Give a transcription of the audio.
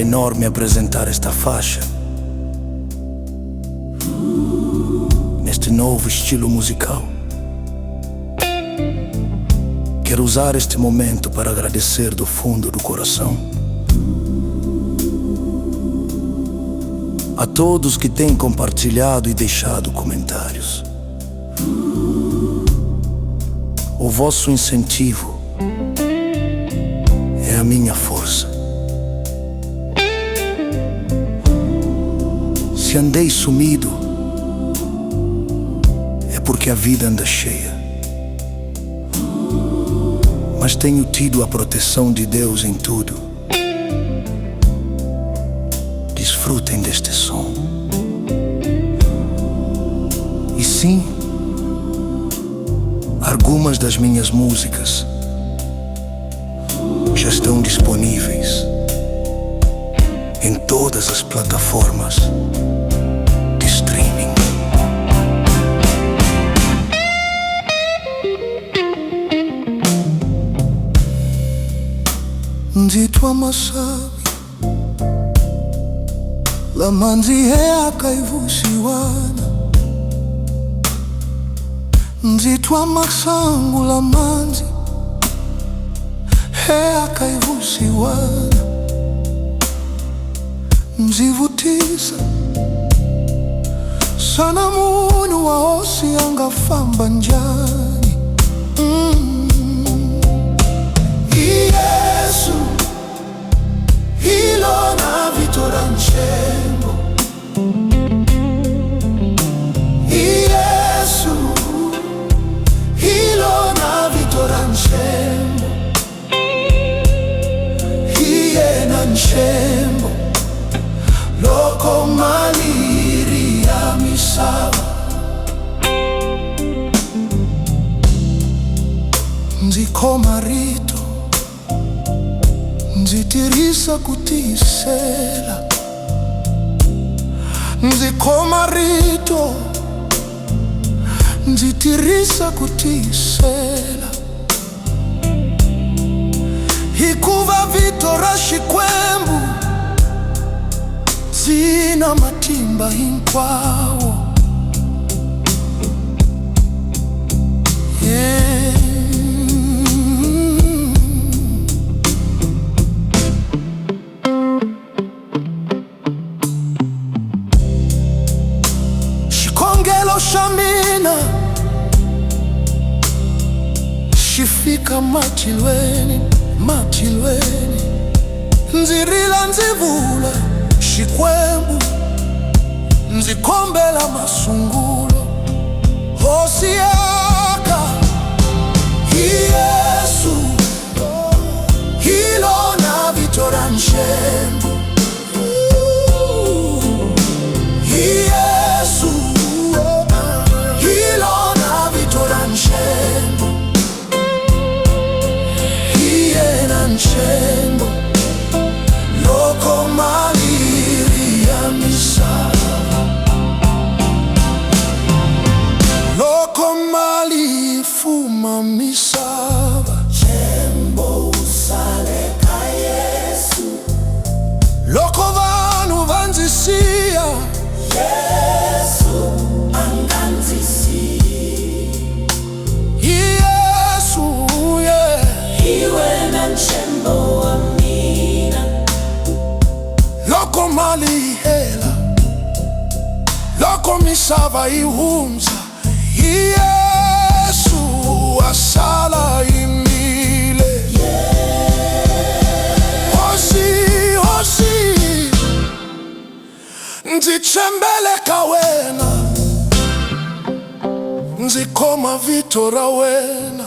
honra enorme apresentar esta faixa neste novo estilo musical. Quero usar este momento para agradecer do fundo do coração a todos que têm compartilhado e deixado comentários. O vosso incentivo é a minha força. Se andei sumido, é porque a vida anda cheia. Mas tenho tido a proteção de Deus em tudo. Desfrutem deste som. E sim, algumas das minhas músicas já estão disponíveis em todas as plataformas de streaming. Nditwa masabi la manzi hea kaivusiwana, nditwa masangu la manzi hea kaivusiwana, mzivutisa sana munu waosi angafamba njani. Yesu hilo na vitora nchembo. Yesu hilo na vitora nchembo. Hiye na nchembo loko maliri ya misaba. Nziko marito nzitirisa kutisela. Nziko marito nzitirisa kutisela. Hikuva vitora shikwembu zina matimba hinkwawo. Shikongelo shamina shifika matilweni, matilweni. Nzirila nzivula shikwembu nzikombela masungulo hosiaka. Yesu hilo na vitora nchembu. Yesu hilo na vitora nchembu. Hiye na nchembu loko maliri ya misaba. Loko mali fuma misaba. Chembo usaleka Yesu. Loko vanu vanzisia. Yesu anganzisi. Yesu yeah. Iwe na nchembo amina. Loko mali hela. Loko misava ihumza. Yesu asala imile. Hosi, hosi nzichembele kawena. Nzikoma vitora wena.